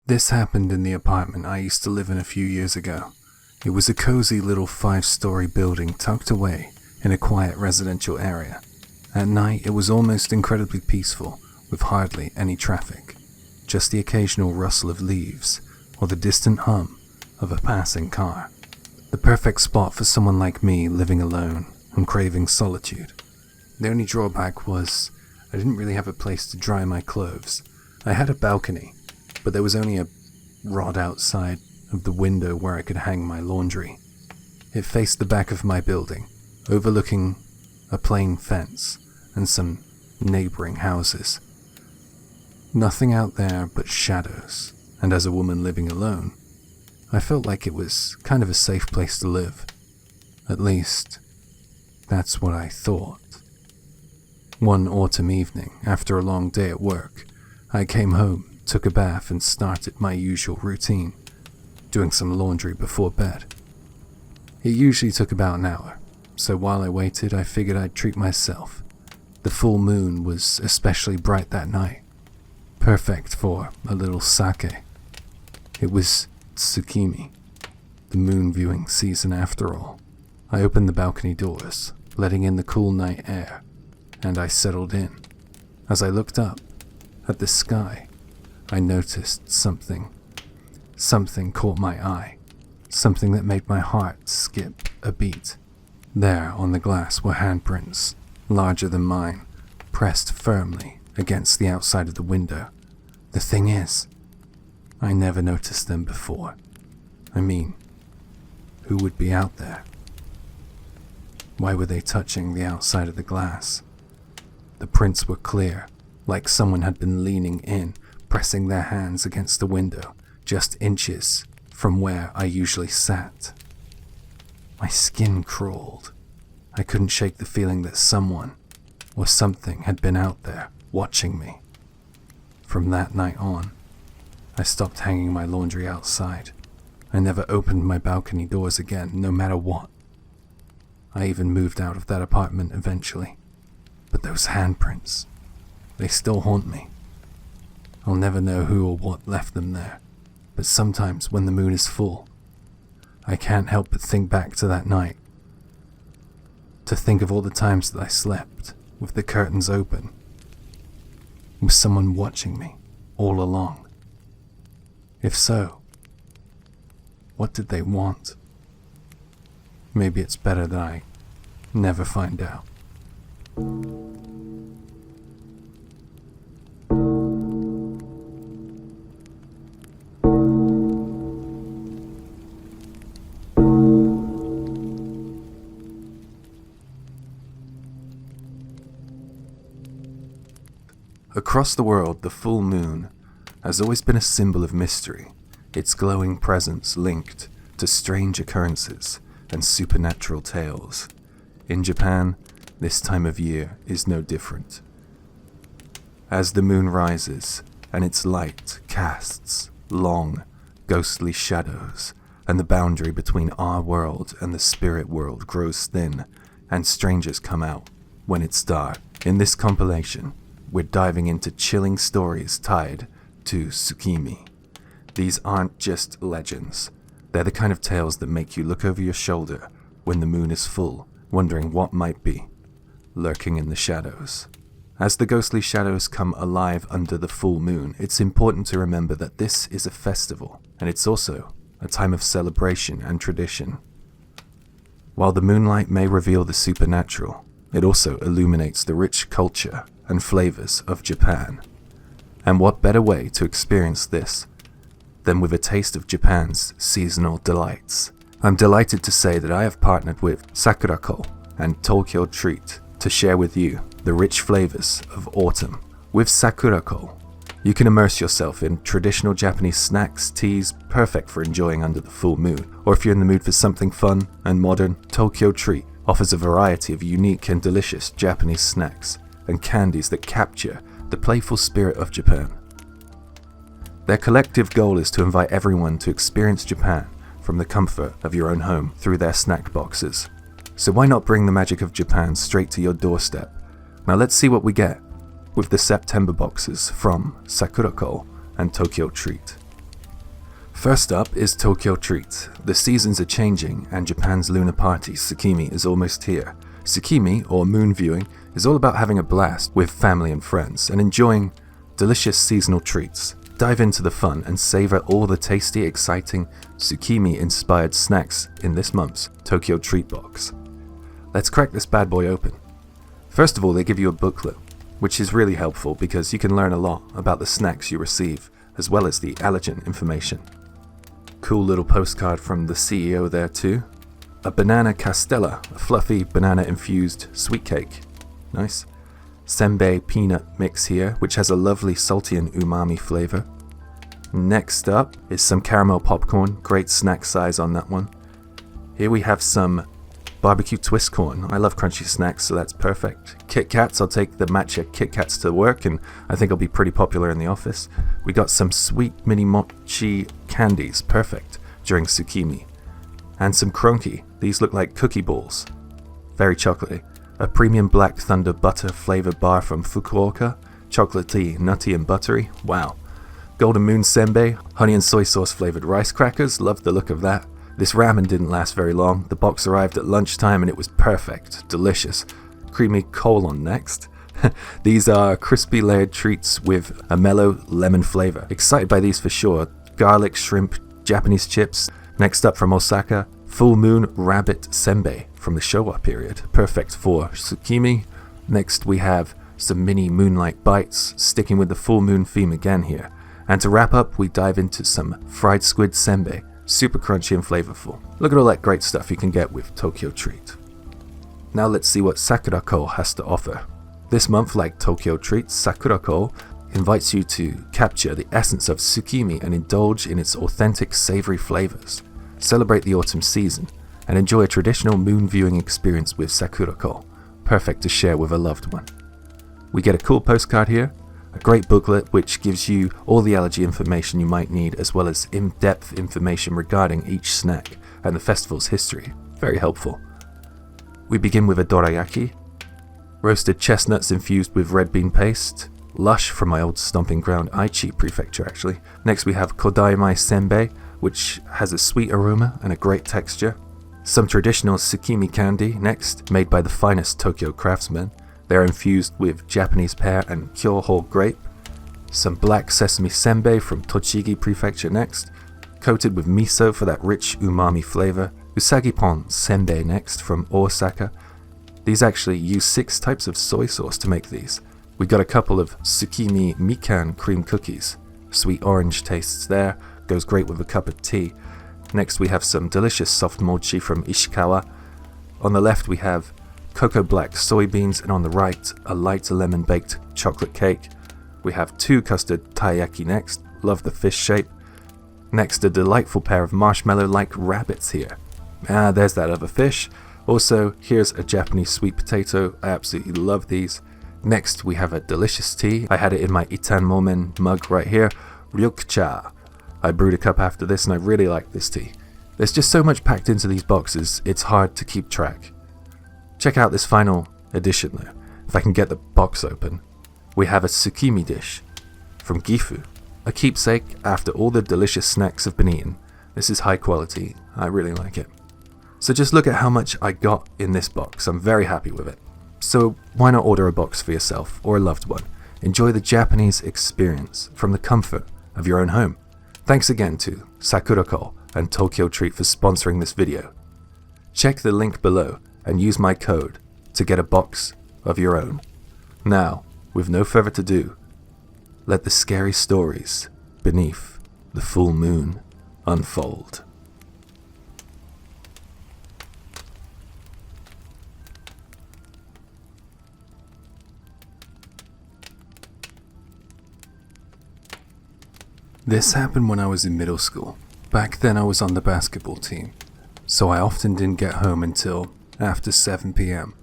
This happened in the apartment I used to live in a few years ago. It was a cozy little 5-story building tucked away in a quiet residential area. At night, it was almost incredibly peaceful, with hardly any traffic, just the occasional rustle of leaves or the distant hum of a passing car. The perfect spot for someone like me living alone and craving solitude. The only drawback was I didn't really have a place to dry my clothes. I had a balcony, but there was only a rod outside of the window where I could hang my laundry. It faced the back of my building, overlooking a plain fence and some neighboring houses. Nothing out there but shadows, and as a woman living alone, I felt like it was kind of a safe place to live. At least, that's what I thought. One autumn evening, after a long day at work, I came home, took a bath, and started my usual routine, doing some laundry before bed. It usually took about an hour, so while I waited, I figured I'd treat myself. The full moon was especially bright that night, perfect for a little sake. It was Tsukimi, the moon viewing season after all. I opened the balcony doors, letting in the cool night air, and I settled in. As I looked up at the sky, I noticed something. Something caught my eye, something that made my heart skip a beat. There on the glass were handprints, larger than mine, pressed firmly against the outside of the window. The thing is, I never noticed them before. I mean, who would be out there? Why were they touching the outside of the glass? The prints were clear, like someone had been leaning in, pressing their hands against the window, just inches from where I usually sat. My skin crawled. I couldn't shake the feeling that someone or something had been out there watching me. From that night on, I stopped hanging my laundry outside. I never opened my balcony doors again, no matter what. I even moved out of that apartment eventually. But those handprints, they still haunt me. I'll never know who or what left them there, but sometimes when the moon is full, I can't help but think back to that night. To think of all the times that I slept with the curtains open, with someone watching me all along. If so, what did they want? Maybe it's better that I never find out. Across the world, the full moon has always been a symbol of mystery, its glowing presence linked to strange occurrences and supernatural tales. In Japan, this time of year is no different. As the moon rises and its light casts long, ghostly shadows, and the boundary between our world and the spirit world grows thin, and strangers come out when it's dark. In this compilation, we're diving into chilling stories tied to Tsukimi. These aren't just legends. They're the kind of tales that make you look over your shoulder when the moon is full, wondering what might be lurking in the shadows. As the ghostly shadows come alive under the full moon, it's important to remember that this is a festival, and it's also a time of celebration and tradition. While the moonlight may reveal the supernatural, it also illuminates the rich culture and flavors of Japan. And what better way to experience this than with a taste of Japan's seasonal delights? I'm delighted to say that I have partnered with Sakurako and TokyoTreat to share with you the rich flavors of autumn. With Sakurako, you can immerse yourself in traditional Japanese snacks, teas, perfect for enjoying under the full moon. Or if you're in the mood for something fun and modern, TokyoTreat offers a variety of unique and delicious Japanese snacks and candies that capture the playful spirit of Japan. Their collective goal is to invite everyone to experience Japan from the comfort of your own home through their snack boxes. So why not bring the magic of Japan straight to your doorstep? Now let's see what we get with the September boxes from Sakurako and TokyoTreat. First up is TokyoTreat. The seasons are changing and Japan's lunar party, Tsukimi, is almost here. Tsukimi, or moon viewing, is all about having a blast with family and friends and enjoying delicious seasonal treats. Dive into the fun and savor all the tasty, exciting Tsukimi-inspired snacks in this month's TokyoTreat box. Let's crack this bad boy open. First of all, they give you a booklet, which is really helpful because you can learn a lot about the snacks you receive, as well as the allergen information. Cool little postcard from the CEO there too. A banana castella, a fluffy banana-infused sweet cake. Nice. Senbei peanut mix here, which has a lovely salty and umami flavor. Next up is some caramel popcorn, great snack size on that one. Here we have some barbecue twist corn. I love crunchy snacks, so that's perfect. Kit Kats, I'll take the matcha Kit Kats to work, and I think I'll be pretty popular in the office. We got some sweet mini mochi candies, perfect during Tsukimi. And some cronky, these look like cookie balls. Very chocolatey. A premium Black Thunder butter flavored bar from Fukuoka, chocolatey, nutty and buttery, wow. Golden Moon Senbei, honey and soy sauce flavored rice crackers, love the look of that. This ramen didn't last very long, the box arrived at lunchtime and it was perfect, delicious. Creamy colon next. These are crispy layered treats with a mellow lemon flavor. Excited by these for sure. Garlic, shrimp, Japanese chips. Next up from Osaka, Full Moon Rabbit Senbei from the Showa period, perfect for Tsukimi. Next we have some mini moonlight bites, sticking with the full moon theme again here. And to wrap up, we dive into some fried squid senbei, super crunchy and flavorful. Look at all that great stuff you can get with TokyoTreat. Now let's see what Sakurako has to offer. This month, like TokyoTreat, Sakurako invites you to capture the essence of Tsukimi and indulge in its authentic savory flavors. Celebrate the autumn season and enjoy a traditional moon viewing experience with Sakurako, perfect to share with a loved one. We get a cool postcard here, a great booklet which gives you all the allergy information you might need, as well as in-depth information regarding each snack and the festival's history. Very helpful. We begin with a dorayaki, roasted chestnuts infused with red bean paste, lush from my old stomping ground Aichi prefecture actually. Next we have kodaimai senbei, which has a sweet aroma and a great texture. Some traditional Tsukimi candy next, made by the finest Tokyo craftsmen. They are infused with Japanese pear and Kyoho grape. Some black sesame senbei from Tochigi prefecture next, coated with miso for that rich umami flavor. Usagipon senbei next from Osaka. These actually use 6 types of soy sauce to make these. We got a couple of Tsukimi mikan cream cookies. Sweet orange tastes there, goes great with a cup of tea. Next we have some delicious soft mochi from Ishikawa. On the left we have cocoa black soybeans, and on the right a light lemon baked chocolate cake. We have 2 custard taiyaki next, love the fish shape. Next a delightful pair of marshmallow like rabbits here. There's that other fish. Also here's a Japanese sweet potato, I absolutely love these. Next we have a delicious tea, I had it in my Itan Momen mug right here, Ryukcha. I brewed a cup after this and I really like this tea. There's just so much packed into these boxes, it's hard to keep track. Check out this final edition though, if I can get the box open. We have a Tsukimi dish from Gifu, a keepsake after all the delicious snacks have been eaten. This is high quality, I really like it. So just look at how much I got in this box, I'm very happy with it. So why not order a box for yourself or a loved one? Enjoy the Japanese experience from the comfort of your own home. Thanks again to Sakurako and TokyoTreat for sponsoring this video. Check the link below and use my code to get a box of your own. Now, with no further ado, let the scary stories beneath the full moon unfold. This happened when I was in middle school. Back then I was on the basketball team, so I often didn't get home until after 7 p.m.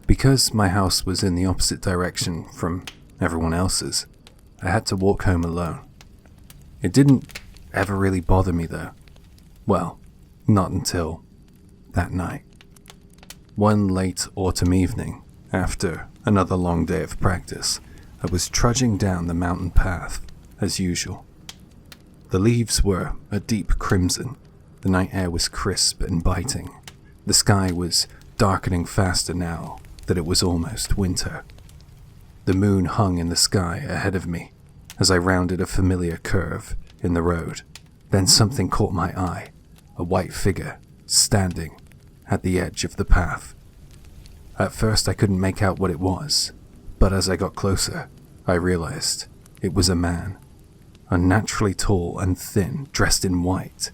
Because my house was in the opposite direction from everyone else's, I had to walk home alone. It didn't ever really bother me though. Well, not until that night. One late autumn evening, after another long day of practice, I was trudging down the mountain path as usual. The leaves were a deep crimson. The night air was crisp and biting. The sky was darkening faster now that it was almost winter. The moon hung in the sky ahead of me as I rounded a familiar curve in the road. Then something caught my eye, a white figure standing at the edge of the path. At first I couldn't make out what it was, but as I got closer, I realized it was a man, unnaturally tall and thin, dressed in white.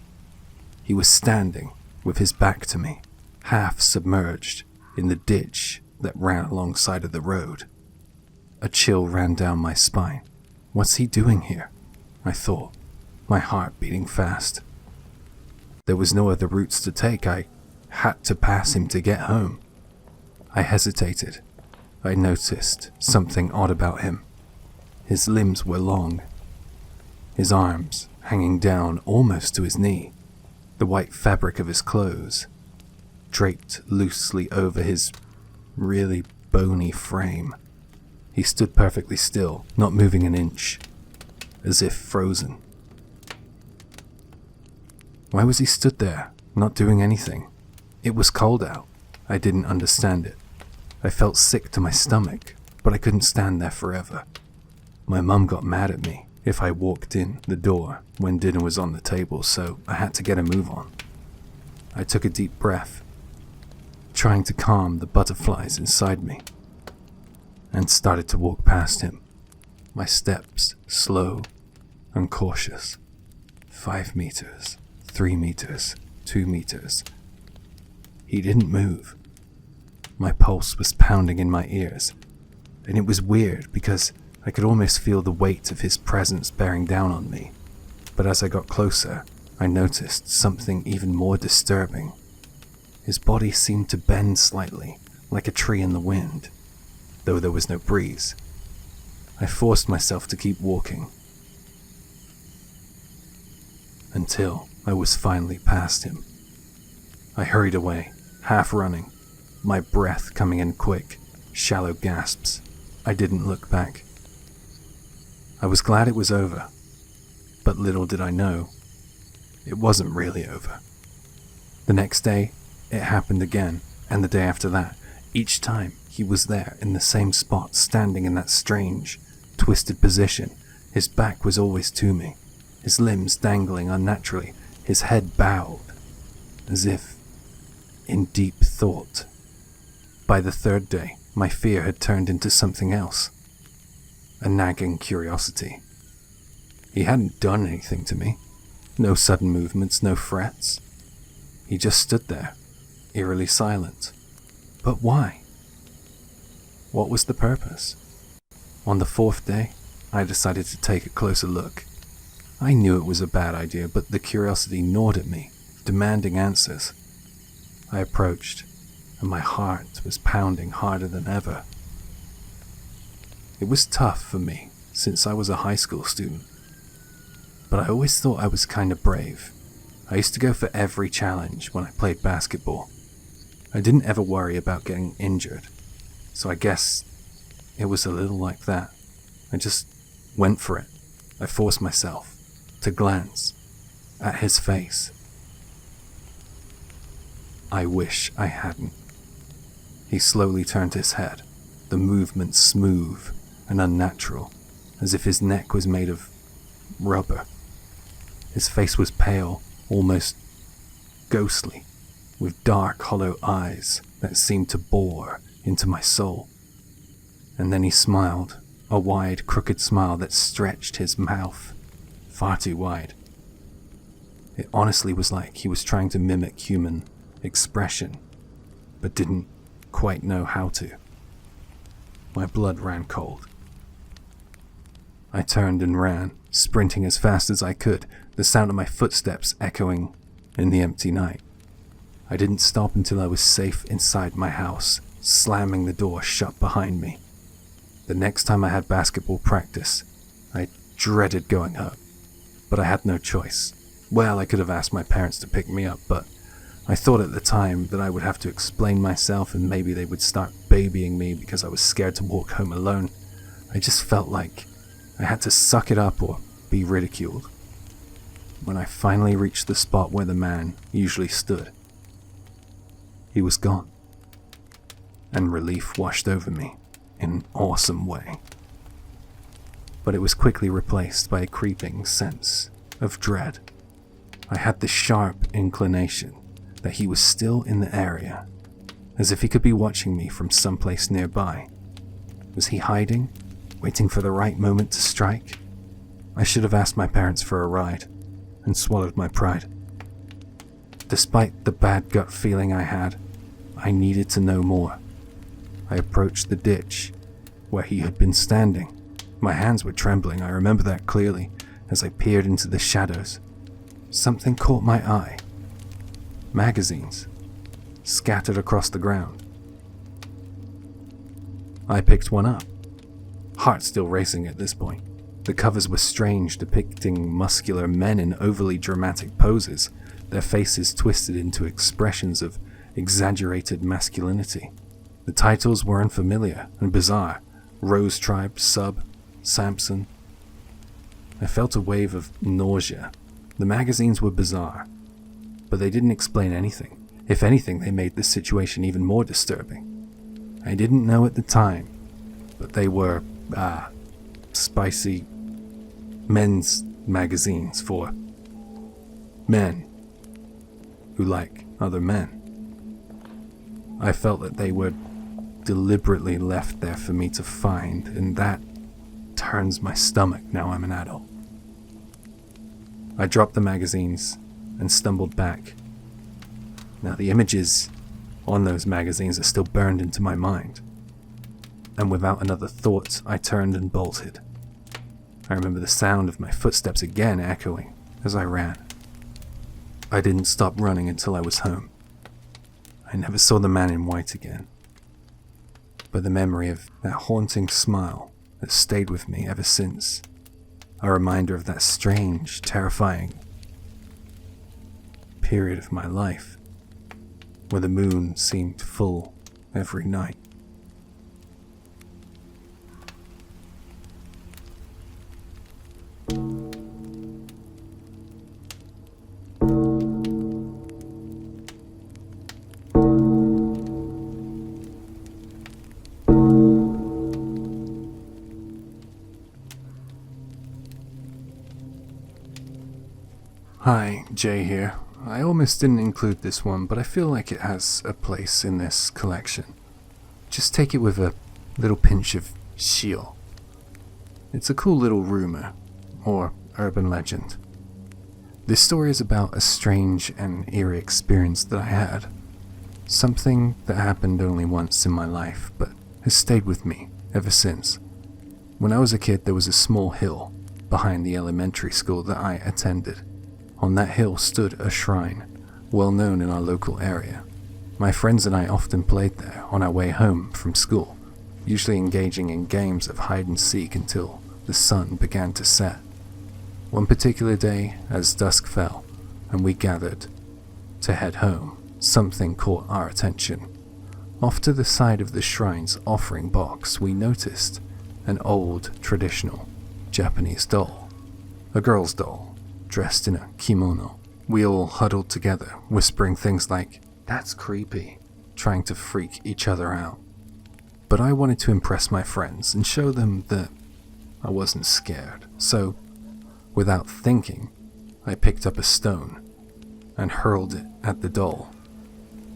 He was standing with his back to me, half submerged in the ditch that ran alongside of the road. A chill ran down my spine. What's he doing here? I thought, my heart beating fast. There was no other routes to take. I had to pass him to get home. I hesitated. I noticed something odd about him. His limbs were long, his arms hanging down almost to his knee, the white fabric of his clothes draped loosely over his really bony frame. He stood perfectly still, not moving an inch, as if frozen. Why was he stood there, not doing anything? It was cold out. I didn't understand it. I felt sick to my stomach, but I couldn't stand there forever. My mum got mad at me if I walked in the door when dinner was on the table, so I had to get a move on. I took a deep breath, trying to calm the butterflies inside me, and started to walk past him, my steps slow and cautious. 5 meters, 3 meters, 2 meters. He didn't move. My pulse was pounding in my ears, and it was weird because I could almost feel the weight of his presence bearing down on me. But as I got closer, I noticed something even more disturbing. His body seemed to bend slightly, like a tree in the wind, though there was no breeze. I forced myself to keep walking, until I was finally past him. I hurried away, half running, my breath coming in quick, shallow gasps. I didn't look back. I was glad it was over, but little did I know, it wasn't really over. The next day, it happened again, and the day after that. Each time, he was there in the same spot, standing in that strange, twisted position. His back was always to me, his limbs dangling unnaturally, his head bowed, as if in deep thought. By the third day, my fear had turned into something else, a nagging curiosity. He hadn't done anything to me, no sudden movements, no threats. He just stood there, eerily silent. But why? What was the purpose? On the 4th day, I decided to take a closer look. I knew it was a bad idea, but the curiosity gnawed at me, demanding answers. I approached, and my heart was pounding harder than ever. It was tough for me, since I was a high school student, but I always thought I was kind of brave. I used to go for every challenge when I played basketball. I didn't ever worry about getting injured, so I guess it was a little like that. I just went for it. I forced myself to glance at his face. I wish I hadn't. He slowly turned his head, the movement smooth and unnatural, as if his neck was made of rubber. His face was pale, almost ghostly, with dark, hollow eyes that seemed to bore into my soul. And then he smiled, a wide, crooked smile that stretched his mouth far too wide. It honestly was like he was trying to mimic human expression, but didn't quite know how to. My blood ran cold. I turned and ran, sprinting as fast as I could, the sound of my footsteps echoing in the empty night. I didn't stop until I was safe inside my house, slamming the door shut behind me. The next time I had basketball practice, I dreaded going home, but I had no choice. Well, I could have asked my parents to pick me up, but I thought at the time that I would have to explain myself and maybe they would start babying me because I was scared to walk home alone. I just felt like I had to suck it up or be ridiculed. when I finally reached the spot where the man usually stood. He was gone, and relief washed over me in an awesome way. But it was quickly replaced by a creeping sense of dread. I had the sharp inclination that he was still in the area, as if he could be watching me from someplace nearby. Was he hiding, waiting for the right moment to strike? I should have asked my parents for a ride and swallowed my pride. Despite the bad gut feeling I had, I needed to know more. I approached the ditch where he had been standing. My hands were trembling, I remember that clearly, as I peered into the shadows. Something caught my eye. Magazines, scattered across the ground. I picked one up, heart still racing at this point. The covers were strange, depicting muscular men in overly dramatic poses, their faces twisted into expressions of exaggerated masculinity. The titles were unfamiliar and bizarre. Rose Tribe, Sub, Samson. I felt a wave of nausea. The magazines were bizarre, but they didn't explain anything. If anything, they made the situation even more disturbing. I didn't know at the time, but they were, spicy men's magazines for men who like other men. I felt that they were deliberately left there for me to find, and that turns my stomach now I'm an adult. I dropped the magazines and stumbled back. Now the images on those magazines are still burned into my mind, and without another thought, I turned and bolted. I remember the sound of my footsteps again echoing as I ran. I didn't stop running until I was home. I never saw the man in white again, but the memory of that haunting smile that stayed with me ever since, a reminder of that strange, terrifying period of my life where the moon seemed full every night. Hi, Jay here. I almost didn't include this one, but I feel like it has a place in this collection. Just take it with a little pinch of shio. It's a cool little rumor, or urban legend. This story is about a strange and eerie experience that I had. Something that happened only once in my life, but has stayed with me ever since. When I was a kid, there was a small hill behind the elementary school that I attended. On that hill stood a shrine, well known in our local area. My friends and I often played there on our way home from school, usually engaging in games of hide and seek until the sun began to set. One particular day, as dusk fell and we gathered to head home, something caught our attention. Off to the side of the shrine's offering box, we noticed an old, traditional Japanese doll. A girl's doll, dressed in a kimono. We all huddled together, whispering things like, "That's creepy," trying to freak each other out. But I wanted to impress my friends and show them that I wasn't scared. So, without thinking, I picked up a stone and hurled it at the doll.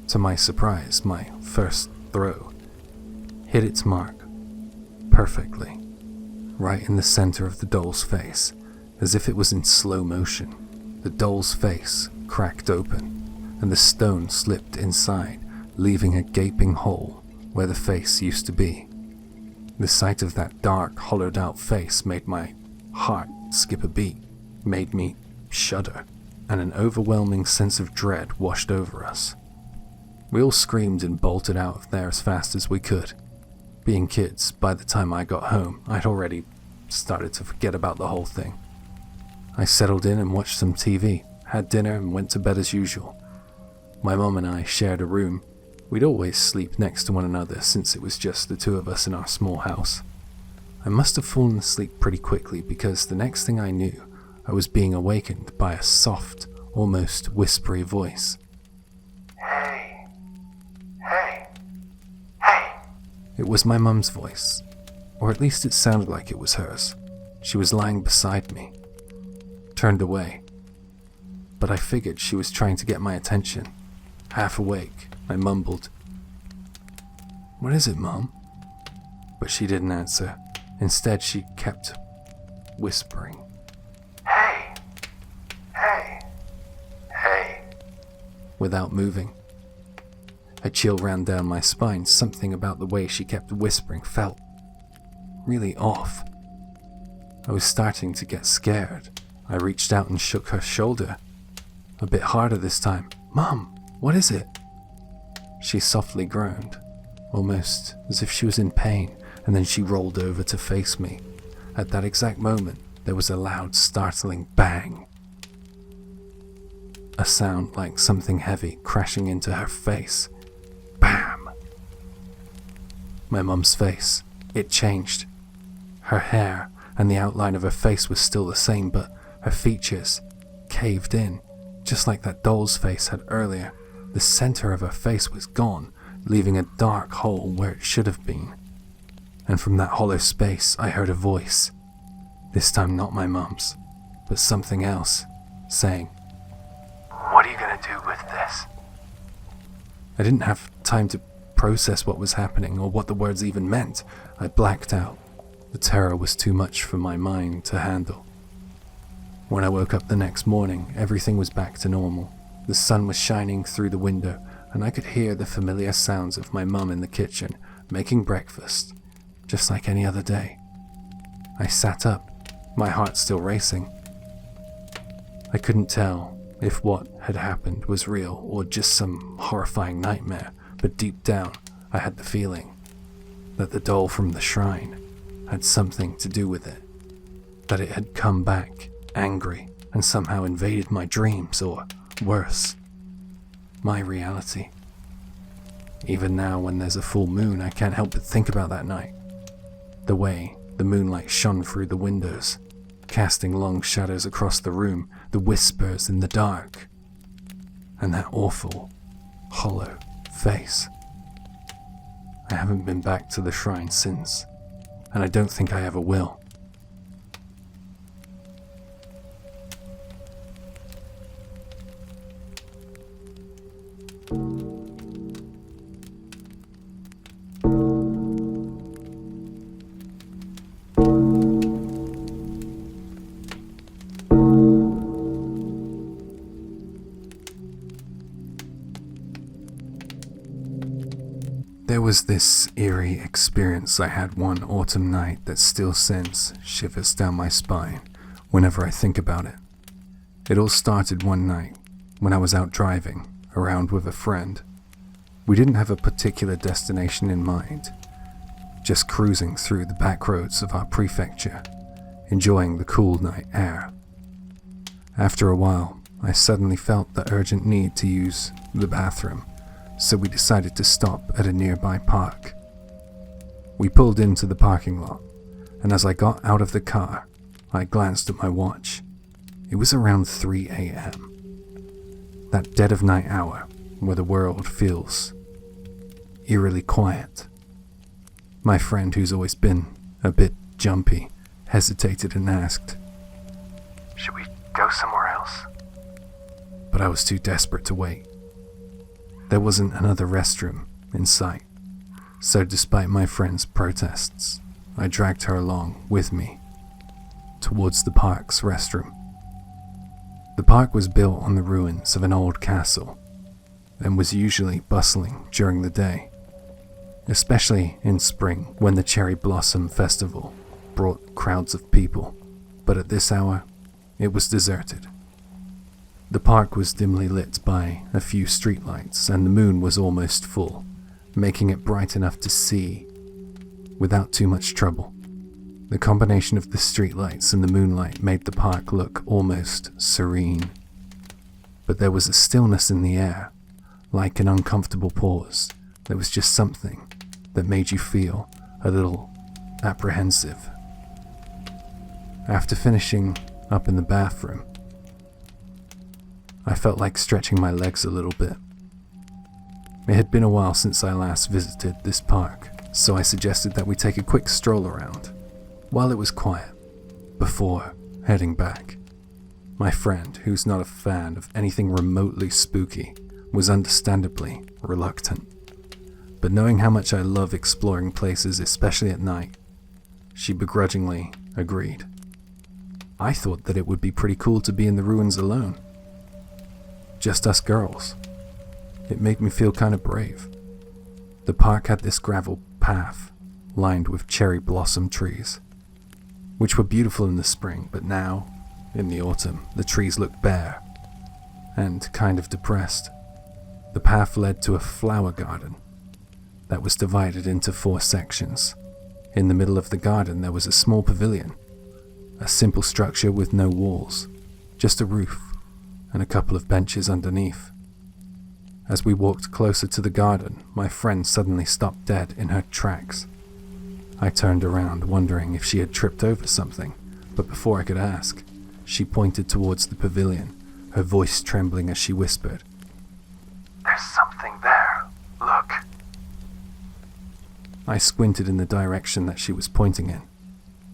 To my surprise, my first throw hit its mark perfectly, right in the center of the doll's face. As if it was in slow motion, the doll's face cracked open, and the stone slipped inside, leaving a gaping hole where the face used to be. The sight of that dark, hollowed-out face made my heart skip a beat, made me shudder, and an overwhelming sense of dread washed over us. We all screamed and bolted out of there as fast as we could. Being kids, by the time I got home, I'd already started to forget about the whole thing. I settled in and watched some TV, had dinner and went to bed as usual. My mom and I shared a room. We'd always sleep next to one another since it was just the two of us in our small house. I must have fallen asleep pretty quickly because the next thing I knew, I was being awakened by a soft, almost whispery voice. Hey. Hey. Hey. It was my mum's voice, or at least it sounded like it was hers. She was lying beside me, turned away, but I figured she was trying to get my attention. Half awake, I mumbled, "What is it, Mum?" But she didn't answer. Instead, she kept whispering, Hey. Hey. Hey. without moving. A chill ran down my spine. Something about the way she kept whispering felt really off. I was starting to get scared. I reached out and shook her shoulder, a bit harder this time. "Mum, what is it?" She softly groaned, almost as if she was in pain, and then she rolled over to face me. At that exact moment, there was a loud, startling bang. A sound like something heavy crashing into her face. Bam! My mum's face, it changed. Her hair and the outline of her face was still the same, but her features caved in, just like that doll's face had earlier. The center of her face was gone, leaving a dark hole where it should have been. And from that hollow space, I heard a voice. This time not my mum's, but something else, saying, What are you gonna do with this? I didn't have time to process what was happening or what the words even meant. I blacked out. The terror was too much for my mind to handle. When I woke up the next morning, everything was back to normal. The sun was shining through the window, and I could hear the familiar sounds of my mum in the kitchen, making breakfast, just like any other day. I sat up, my heart still racing. I couldn't tell if what had happened was real or just some horrifying nightmare, but deep down, I had the feeling that the doll from the shrine had something to do with it, that it had come back angry and somehow invaded my dreams, or worse, my reality. Even now, when there's a full moon, I can't help but think about that night. The way the moonlight shone through the windows, casting long shadows across the room, the whispers in the dark, and that awful, hollow face. I haven't been back to the shrine since, and I don't think I ever will. There was this eerie experience I had one autumn night that still sends shivers down my spine whenever I think about it. It all started one night when I was out driving around with a friend. We didn't have a particular destination in mind, just cruising through the back roads of our prefecture, enjoying the cool night air. After a while, I suddenly felt the urgent need to use the bathroom, so we decided to stop at a nearby park. We pulled into the parking lot, and as I got out of the car, I glanced at my watch. It was around 3 a.m. That dead of night hour where the world feels eerily quiet. My friend, who's always been a bit jumpy, hesitated and asked, Should we go somewhere else? but I was too desperate to wait. There wasn't another restroom in sight, so despite my friend's protests, I dragged her along with me towards the park's restroom. The park was built on the ruins of an old castle and was usually bustling during the day, especially in spring when the Cherry Blossom Festival brought crowds of people, but at this hour, it was deserted. The park was dimly lit by a few streetlights, and the moon was almost full, making it bright enough to see without too much trouble. The combination of the streetlights and the moonlight made the park look almost serene. But there was a stillness in the air, like an uncomfortable pause. There was just something that made you feel a little apprehensive. After finishing up in the bathroom. I felt like stretching my legs a little bit. It had been a while since I last visited this park, so I suggested that we take a quick stroll around while it was quiet before heading back. My friend, who's not a fan of anything remotely spooky, was understandably reluctant. But knowing how much I love exploring places, especially at night, she begrudgingly agreed. I thought that it would be pretty cool to be in the ruins alone. Just us girls. It made me feel kind of brave. The park had this gravel path lined with cherry blossom trees, which were beautiful in the spring, but now, in the autumn, the trees looked bare and kind of depressed. The path led to a flower garden that was divided into 4 sections. In the middle of the garden there was a small pavilion, a simple structure with no walls, just a roof and a couple of benches underneath. As we walked closer to the garden, my friend suddenly stopped dead in her tracks. I turned around, wondering if she had tripped over something, but before I could ask, she pointed towards the pavilion, her voice trembling as she whispered, There's something there. Look. I squinted in the direction that she was pointing in,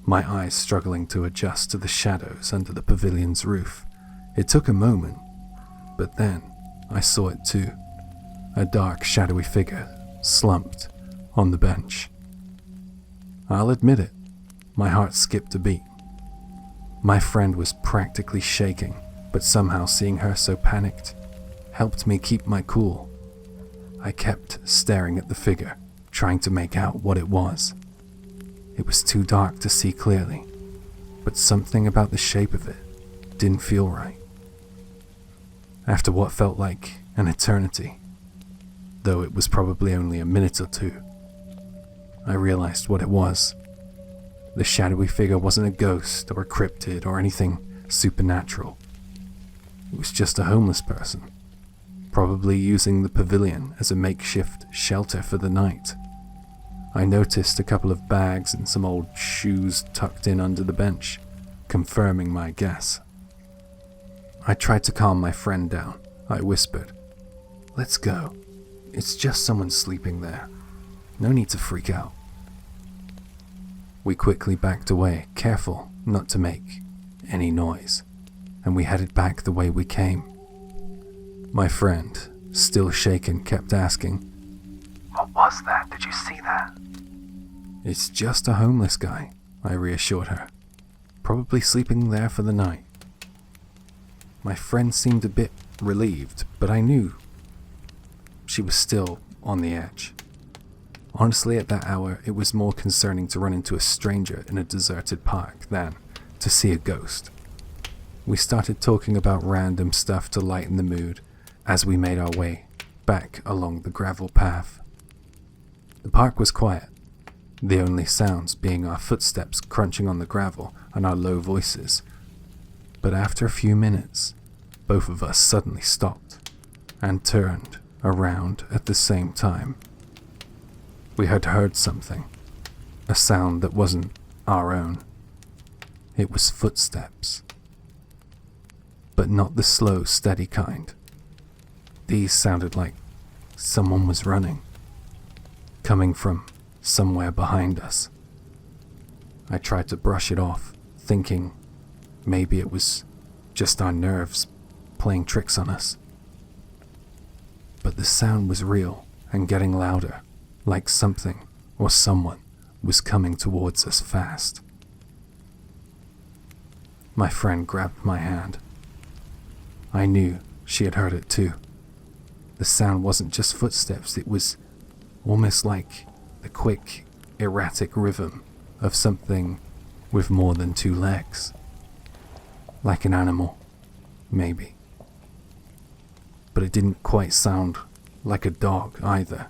my eyes struggling to adjust to the shadows under the pavilion's roof. It took a moment, but then I saw it too. A dark, shadowy figure slumped on the bench. I'll admit it, my heart skipped a beat. My friend was practically shaking, but somehow seeing her so panicked helped me keep my cool. I kept staring at the figure, trying to make out what it was. It was too dark to see clearly, but something about the shape of it didn't feel right. After what felt like an eternity, though it was probably only a minute or two, I realized what it was. The shadowy figure wasn't a ghost or a cryptid or anything supernatural. It was just a homeless person, probably using the pavilion as a makeshift shelter for the night. I noticed a couple of bags and some old shoes tucked in under the bench, confirming my guess. I tried to calm my friend down. I whispered, "Let's go. It's just someone sleeping there. No need to freak out." We quickly backed away, careful not to make any noise, and we headed back the way we came. My friend, still shaken, kept asking, What was that? Did you see that? "It's just a homeless guy," I reassured her, "probably sleeping there for the night." My friend seemed a bit relieved, but I knew she was still on the edge. Honestly, at that hour, it was more concerning to run into a stranger in a deserted park than to see a ghost. We started talking about random stuff to lighten the mood as we made our way back along the gravel path. The park was quiet, the only sounds being our footsteps crunching on the gravel and our low voices. But after a few minutes, both of us suddenly stopped and turned around at the same time. We had heard something, a sound that wasn't our own. It was footsteps, but not the slow, steady kind. These sounded like someone was running, coming from somewhere behind us. I tried to brush it off, thinking maybe it was just our nerves playing tricks on us. But the sound was real and getting louder, like something or someone was coming towards us fast. My friend grabbed my hand. I knew she had heard it too. The sound wasn't just footsteps, it was almost like the quick, erratic rhythm of something with more than 2 legs. Like an animal, maybe. But it didn't quite sound like a dog either.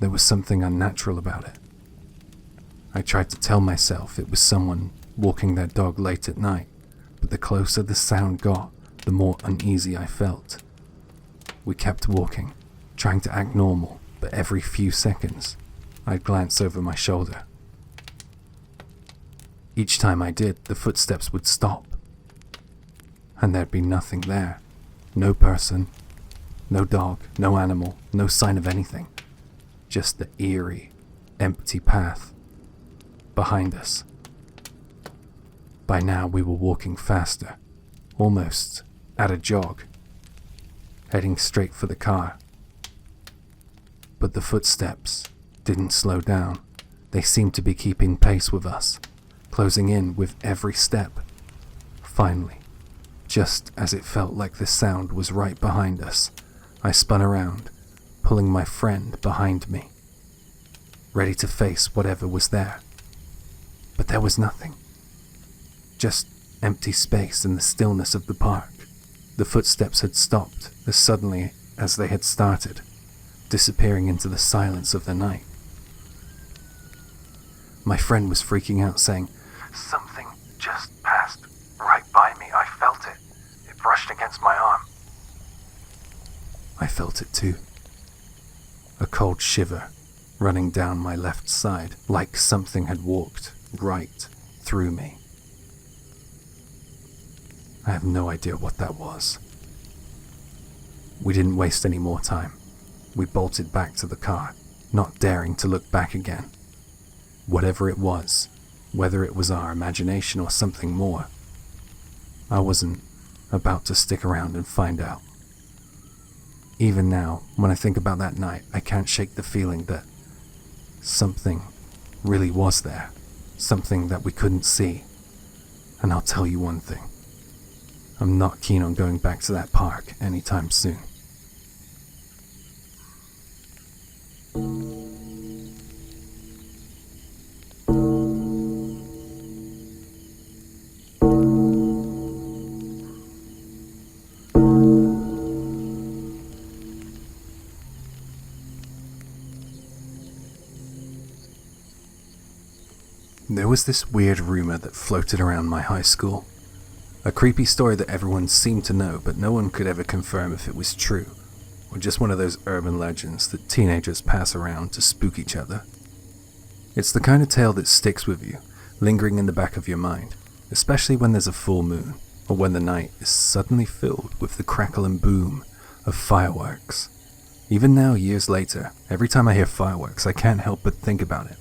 There was something unnatural about it. I tried to tell myself it was someone walking their dog late at night, but the closer the sound got, the more uneasy I felt. We kept walking, trying to act normal, but every few seconds, I'd glance over my shoulder. Each time I did, the footsteps would stop, and there'd be nothing there. No person, no dog, no animal, no sign of anything. Just the eerie, empty path behind us. By now we were walking faster, almost at a jog, heading straight for the car. But the footsteps didn't slow down. They seemed to be keeping pace with us, closing in with every step. Finally, just as it felt like the sound was right behind us, I spun around, pulling my friend behind me, ready to face whatever was there. But there was nothing. Just empty space and the stillness of the park. The footsteps had stopped as suddenly as they had started, disappearing into the silence of the night. My friend was freaking out, saying, Something just passed right by me. I felt it. It brushed against my arm. I felt it too. A cold shiver running down my left side, like something had walked right through me. I have no idea what that was. We didn't waste any more time. We bolted back to the car, not daring to look back again. Whatever it was, whether it was our imagination or something more, I wasn't about to stick around and find out. Even now, when I think about that night, I can't shake the feeling that something really was there, something that we couldn't see. And I'll tell you one thing, I'm not keen on going back to that park anytime soon. There was this weird rumor that floated around my high school. A creepy story that everyone seemed to know, but no one could ever confirm if it was true, or just one of those urban legends that teenagers pass around to spook each other. It's the kind of tale that sticks with you, lingering in the back of your mind, especially when there's a full moon, or when the night is suddenly filled with the crackle and boom of fireworks. Even now, years later, every time I hear fireworks, I can't help but think about it.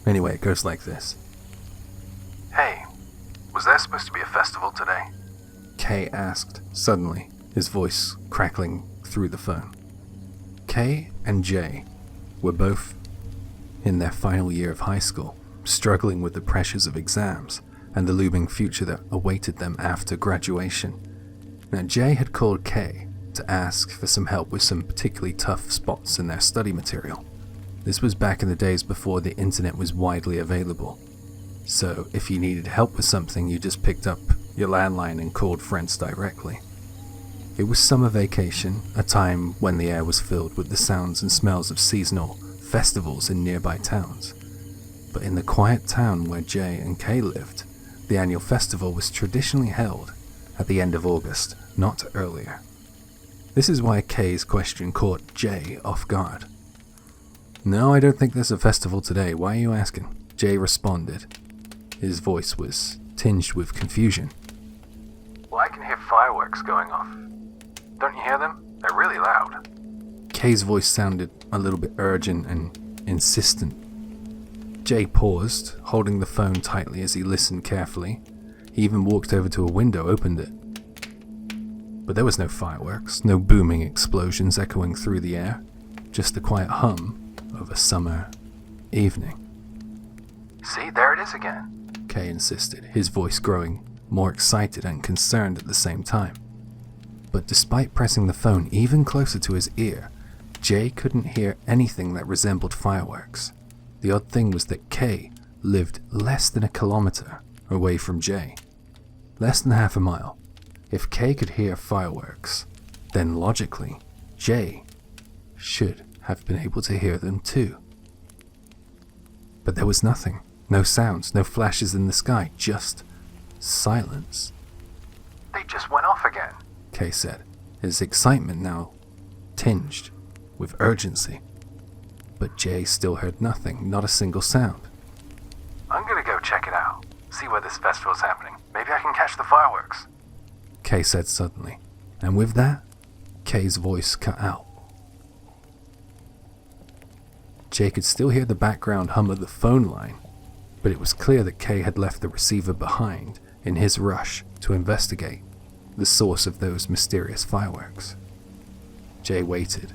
Anyway, it goes like this. Hey, was there supposed to be a festival today? Kay asked, suddenly, his voice crackling through the phone. Kay and Jay were both in their final year of high school, struggling with the pressures of exams and the looming future that awaited them after graduation. Now, Jay had called Kay to ask for some help with some particularly tough spots in their study material. This was back in the days before the internet was widely available. So if you needed help with something, you just picked up your landline and called friends directly. It was summer vacation, a time when the air was filled with the sounds and smells of seasonal festivals in nearby towns. But in the quiet town where Jay and Kay lived, the annual festival was traditionally held at the end of August, not earlier. This is why Kay's question caught Jay off guard. No, I don't think there's a festival today. Why are you asking? Jay responded. His voice was tinged with confusion. Well, I can hear fireworks going off. Don't you hear them? They're really loud. Kay's voice sounded a little bit urgent and insistent. Jay paused, holding the phone tightly as he listened carefully. He even walked over to a window, opened it. But there was no fireworks, no booming explosions echoing through the air, just the quiet hum of a summer evening. See, there it is again. Kay insisted, his voice growing more excited and concerned at the same time. But despite pressing the phone even closer to his ear, Jay couldn't hear anything that resembled fireworks. The odd thing was that Kay lived less than a kilometer away from Jay. Less than half a mile. If Kay could hear fireworks, then logically, Jay should have been able to hear them too. But there was nothing. No sounds, no flashes in the sky, just silence. They just went off again. Kay said, his excitement now tinged with urgency. But Jay still heard nothing, not a single sound. I'm gonna go check it out. See where this festival's happening. Maybe I can catch the fireworks. Kay said suddenly, and with that, Kay's voice cut out. Jay could still hear the background hum of the phone line, but it was clear that Kay had left the receiver behind in his rush to investigate the source of those mysterious fireworks. Jay waited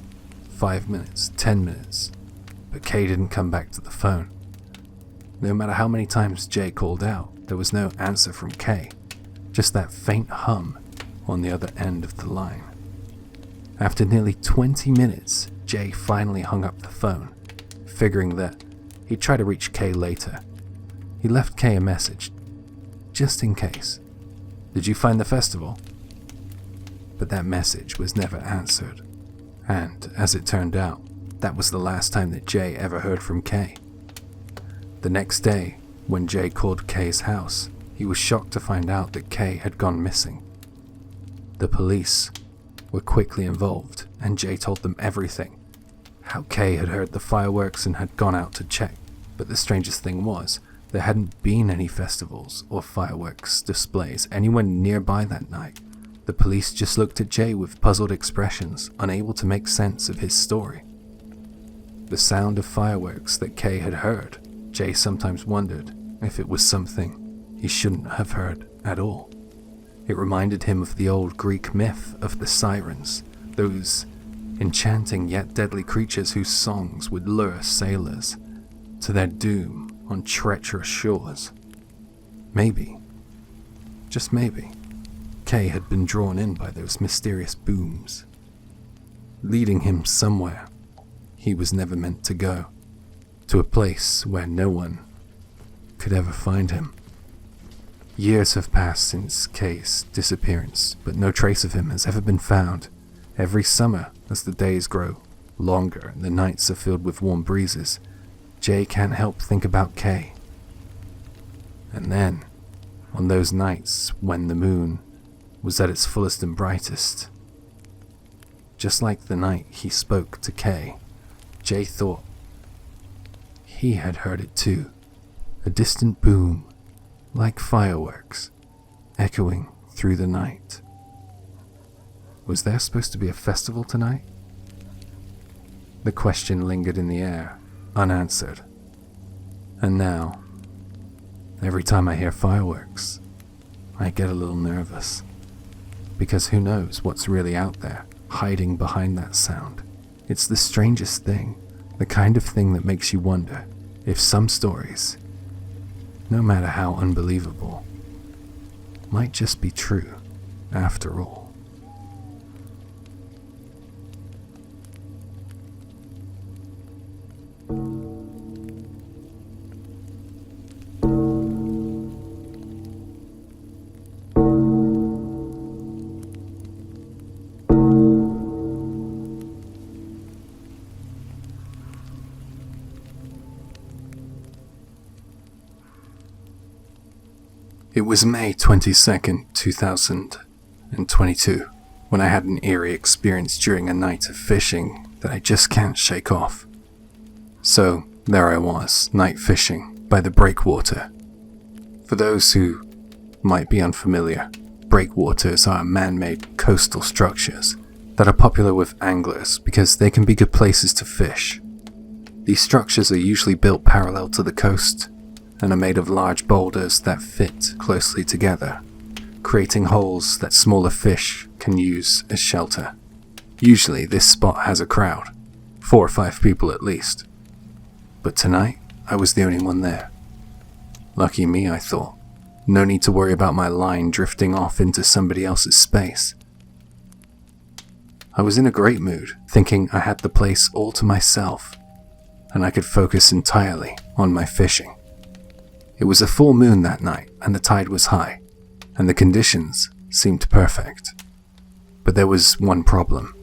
5 minutes, 10 minutes, but Kay didn't come back to the phone. No matter how many times Jay called out, there was no answer from Kay, just that faint hum on the other end of the line. After nearly 20 minutes, Jay finally hung up the phone, figuring that he'd try to reach Kay later. He left Kay a message, just in case. "Did you find the festival?" But that message was never answered, and as it turned out, that was the last time that Jay ever heard from Kay. The next day, when Jay called Kay's house, he was shocked to find out that Kay had gone missing. The police were quickly involved, and Jay told them everything. How Kay had heard the fireworks and had gone out to check, but the strangest thing was, there hadn't been any festivals or fireworks displays anywhere nearby that night. The police just looked at Jay with puzzled expressions, unable to make sense of his story. The sound of fireworks that Kay had heard, Jay sometimes wondered if it was something he shouldn't have heard at all. It reminded him of the old Greek myth of the sirens, those enchanting yet deadly creatures whose songs would lure sailors to their doom on treacherous shores. Maybe, just maybe, Kay had been drawn in by those mysterious booms, leading him somewhere he was never meant to go, to a place where no one could ever find him. Years have passed since Kay's disappearance, but no trace of him has ever been found. Every summer, as the days grow longer and the nights are filled with warm breezes, Jay can't help think about Kay. And then, on those nights when the moon was at its fullest and brightest, just like the night he spoke to Kay, Jay thought he had heard it too, a distant boom, like fireworks, echoing through the night. Was there supposed to be a festival tonight? The question lingered in the air, unanswered. And now, every time I hear fireworks, I get a little nervous. Because who knows what's really out there, hiding behind that sound. It's the strangest thing, the kind of thing that makes you wonder if some stories, no matter how unbelievable, might just be true after all. It was May 22nd, 2022, when I had an eerie experience during a night of fishing that I just can't shake off. So, there I was, night fishing by the breakwater. For those who might be unfamiliar, breakwaters are man-made coastal structures that are popular with anglers because they can be good places to fish. These structures are usually built parallel to the coast and are made of large boulders that fit closely together, creating holes that smaller fish can use as shelter. Usually this spot has a crowd, 4 or 5 people at least. But tonight, I was the only one there. Lucky me, I thought. No need to worry about my line drifting off into somebody else's space. I was in a great mood, thinking I had the place all to myself, and I could focus entirely on my fishing. It was a full moon that night, and the tide was high, and the conditions seemed perfect. But there was one problem.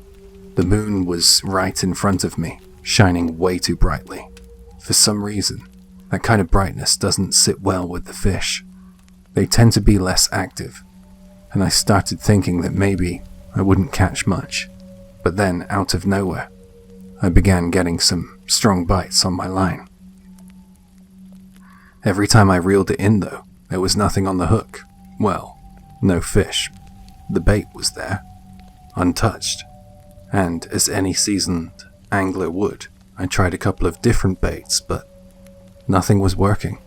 The moon was right in front of me, shining way too brightly. For some reason, that kind of brightness doesn't sit well with the fish. They tend to be less active, and I started thinking that maybe I wouldn't catch much. But then, out of nowhere, I began getting some strong bites on my line. Every time I reeled it in though, there was nothing on the hook. Well, no fish. The bait was there, untouched, and as any seasoned angler would, I tried a couple of different baits, but nothing was working.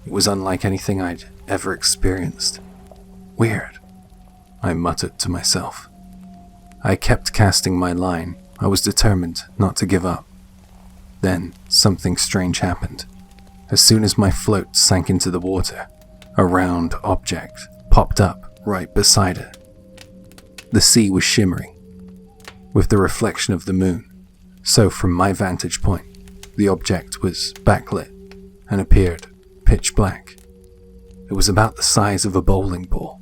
It was unlike anything I'd ever experienced. Weird, I muttered to myself. I kept casting my line. I was determined not to give up. Then something strange happened. As soon as my float sank into the water, a round object popped up right beside it. The sea was shimmering with the reflection of the moon, so from my vantage point, the object was backlit and appeared pitch black. It was about the size of a bowling ball.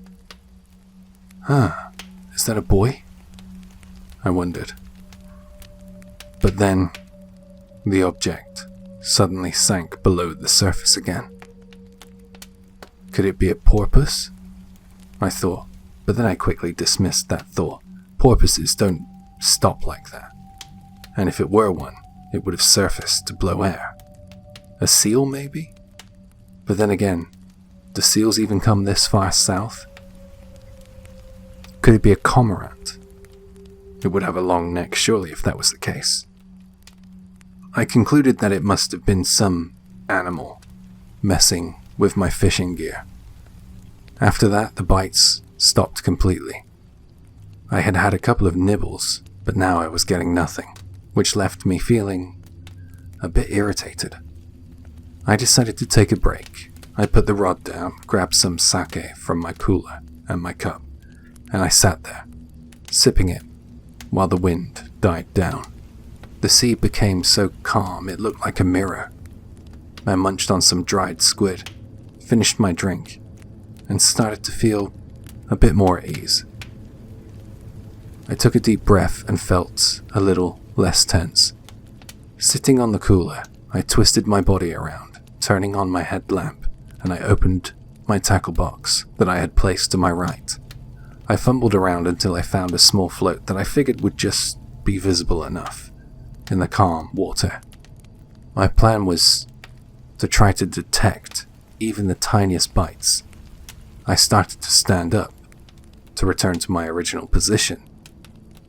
Is that a boy? I wondered. But then, the object suddenly sank below the surface again. Could it be a porpoise? I thought, but then I quickly dismissed that thought. Porpoises don't stop like that. And if it were one, it would have surfaced to blow air. A seal, maybe? But then again, do seals even come this far south? Could it be a cormorant? It would have a long neck, surely, if that was the case. I concluded that it must have been some animal messing with my fishing gear. After that, the bites stopped completely. I had had a couple of nibbles, but now I was getting nothing, which left me feeling a bit irritated. I decided to take a break. I put the rod down, grabbed some sake from my cooler and my cup, and I sat there, sipping it, while the wind died down. The sea became so calm it looked like a mirror. I munched on some dried squid, finished my drink, and started to feel a bit more at ease. I took a deep breath and felt a little less tense. Sitting on the cooler, I twisted my body around, turning on my headlamp, and I opened my tackle box that I had placed to my right. I fumbled around until I found a small float that I figured would just be visible enough in the calm water. My plan was to try to detect even the tiniest bites. I started to stand up to return to my original position,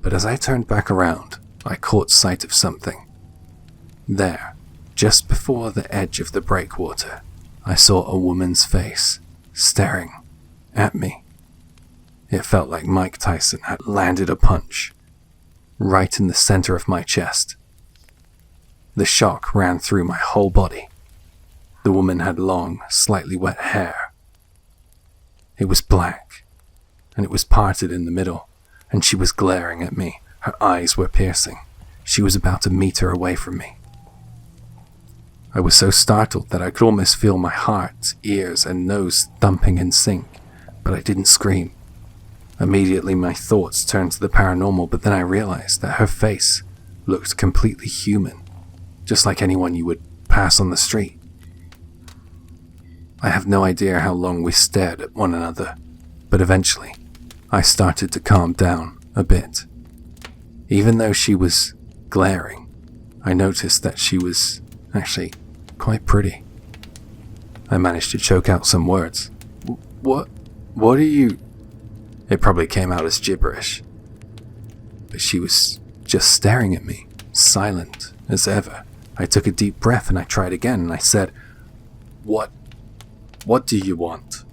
but as I turned back around, I caught sight of something. There, just before the edge of the breakwater, I saw a woman's face staring at me. It felt like Mike Tyson had landed a punch right in the center of my chest. The shock ran through my whole body. The woman had long, slightly wet hair. It was black, and it was parted in the middle, and she was glaring at me. Her eyes were piercing. She was about a meter away from me. I was so startled that I could almost feel my heart, ears, and nose thumping in sync, but I didn't scream. Immediately my thoughts turned to the paranormal, but then I realized that her face looked completely human, just like anyone you would pass on the street. I have no idea how long we stared at one another, but eventually I started to calm down a bit. Even though she was glaring, I noticed that she was actually quite pretty. I managed to choke out some words. What are you... It probably came out as gibberish. But she was just staring at me, silent as ever. I took a deep breath and I tried again and I said, What do you want?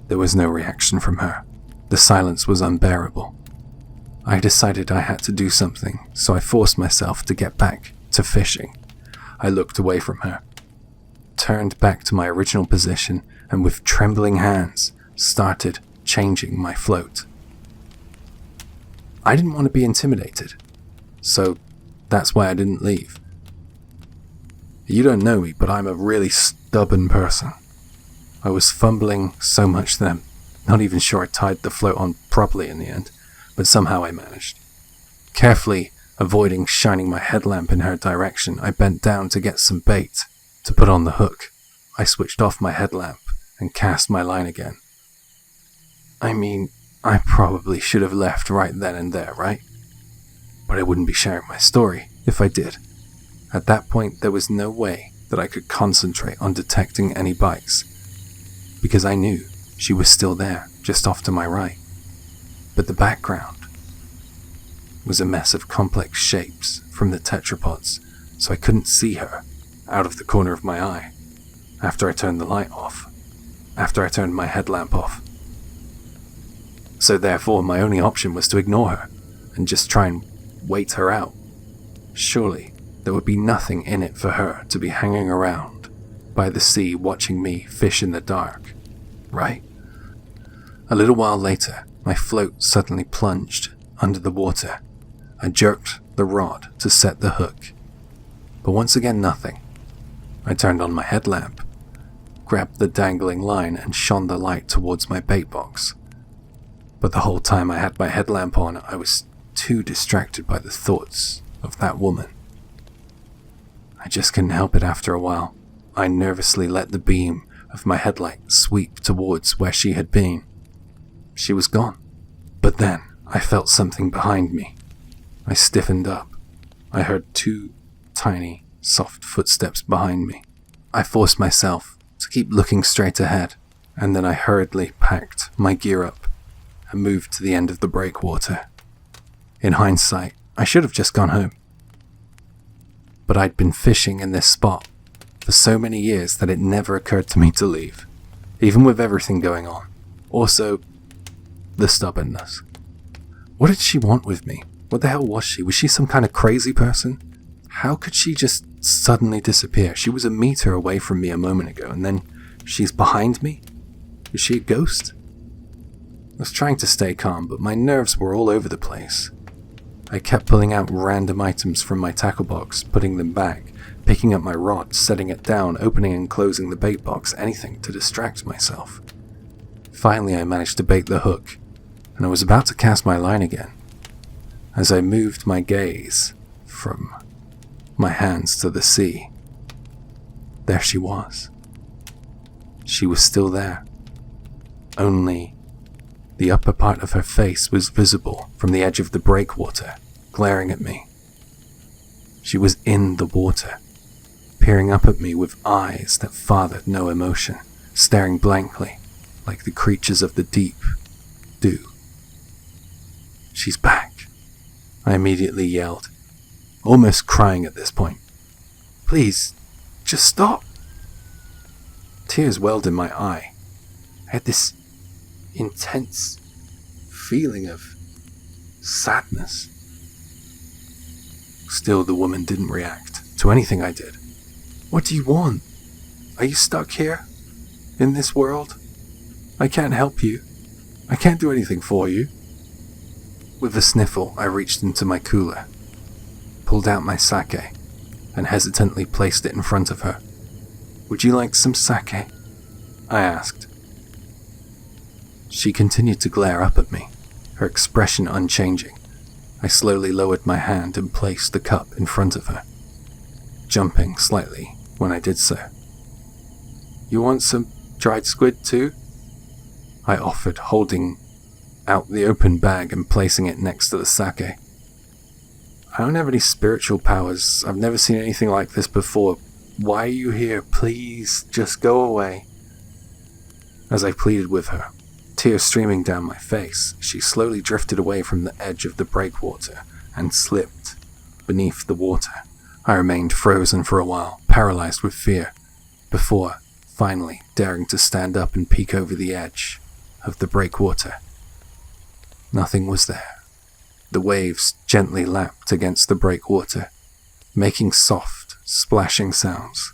There was no reaction from her. The silence was unbearable. I decided I had to do something, so I forced myself to get back to fishing. I looked away from her, turned back to my original position, and with trembling hands, started changing my float. I didn't want to be intimidated, so that's why I didn't leave. You don't know me, but I'm a really stubborn person. I was fumbling so much that I'm not even sure I tied the float on properly in the end, but somehow I managed. Carefully avoiding shining my headlamp in her direction, I bent down to get some bait to put on the hook. I switched off my headlamp and cast my line again. I mean, I probably should have left right then and there, right? But I wouldn't be sharing my story if I did. At that point, there was no way that I could concentrate on detecting any bites, because I knew she was still there. just off to my right. But the background was a mess of complex shapes from the tetrapods, so I couldn't see her out of the corner of my eye after I turned my headlamp off. So therefore, my only option was to ignore her and just try and wait her out. Surely, there would be nothing in it for her to be hanging around by the sea watching me fish in the dark, right? A little while later, my float suddenly plunged under the water. I jerked the rod to set the hook, but once again nothing. I turned on my headlamp, grabbed the dangling line and shone the light towards my bait box. But the whole time I had my headlamp on, I was too distracted by the thoughts of that woman. I just couldn't help it after a while. I nervously let the beam of my headlight sweep towards where she had been. She was gone. But then I felt something behind me. I stiffened up. I heard 2 tiny, soft footsteps behind me. I forced myself to keep looking straight ahead, and then I hurriedly packed my gear up and moved to the end of the breakwater. In hindsight, I should have just gone home. But I'd been fishing in this spot for so many years that it never occurred to me to leave, even with everything going on. Also, the stubbornness. What did she want with me? What the hell was she? Was she some kind of crazy person? How could she just suddenly disappear? She was a meter away from me a moment ago, and then she's behind me? Is she a ghost? I was trying to stay calm, but my nerves were all over the place. I kept pulling out random items from my tackle box, putting them back, picking up my rod, setting it down, opening and closing the bait box, anything to distract myself. Finally, I managed to bait the hook, and I was about to cast my line again. As I moved my gaze from my hands to the sea, there she was. She was still there. Only the upper part of her face was visible from the edge of the breakwater, glaring at me. She was in the water, peering up at me with eyes that fathered no emotion, staring blankly like the creatures of the deep do. "She's back," I immediately yelled, almost crying at this point. "Please, just stop." Tears welled in my eye. I had this intense feeling of sadness. Still, the woman didn't react to anything I did. "What do you want? Are you stuck here? In this world? I can't help you. I can't do anything for you." With a sniffle, I reached into my cooler, pulled out my sake, and hesitantly placed it in front of her. "Would you like some sake?" I asked. She continued to glare up at me, her expression unchanging. I slowly lowered my hand and placed the cup in front of her, jumping slightly when I did so. "You want some dried squid too?" I offered, holding out the open bag and placing it next to the sake. "I don't have any spiritual powers. I've never seen anything like this before. Why are you here? Please, just go away." As I pleaded with her, tears streaming down my face, she slowly drifted away from the edge of the breakwater and slipped beneath the water. I remained frozen for a while, paralyzed with fear, before finally daring to stand up and peek over the edge of the breakwater. Nothing was there. The waves gently lapped against the breakwater, making soft, splashing sounds.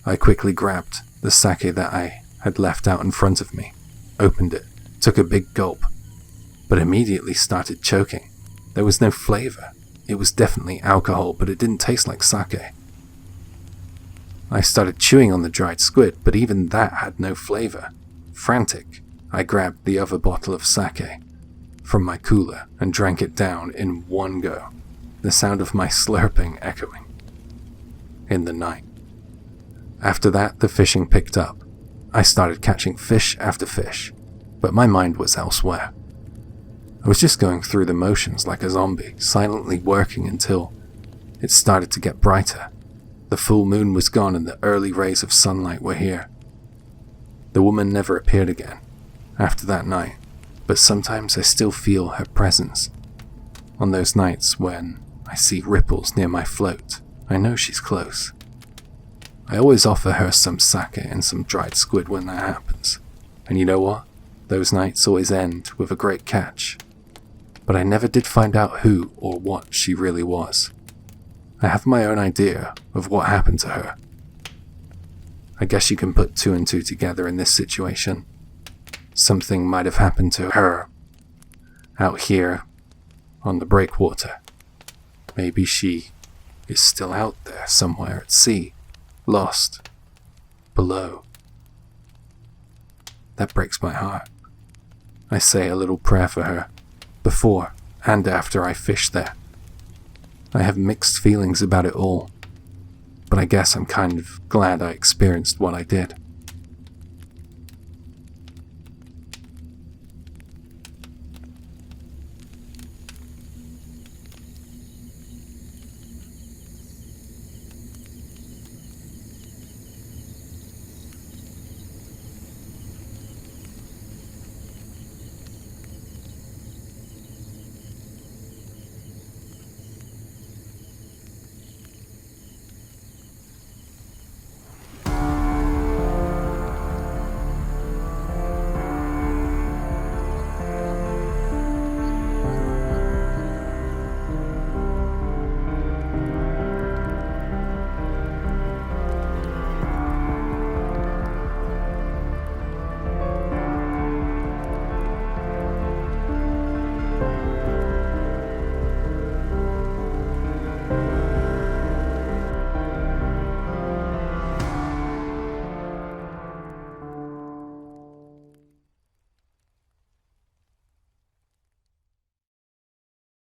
I quickly grabbed the sake that I had left out in front of me, opened it, took a big gulp, but immediately started choking. There was no flavor. It was definitely alcohol, but it didn't taste like sake. I started chewing on the dried squid, but even that had no flavor. Frantic, I grabbed the other bottle of sake from my cooler and drank it down in one go, the sound of my slurping echoing in the night. After that, the fishing picked up. I started catching fish after fish, but my mind was elsewhere. I was just going through the motions like a zombie, silently working until it started to get brighter. The full moon was gone and the early rays of sunlight were here. The woman never appeared again, after that night, but sometimes I still feel her presence. On those nights when I see ripples near my float, I know she's close. I always offer her some sake and some dried squid when that happens. And you know what? Those nights always end with a great catch. But I never did find out who or what she really was. I have my own idea of what happened to her. I guess you can put two and two together in this situation. Something might have happened to her out here on the breakwater. Maybe she is still out there somewhere at sea, lost, below. That breaks my heart. I say a little prayer for her, before and after I fish there. I have mixed feelings about it all, but I guess I'm kind of glad I experienced what I did.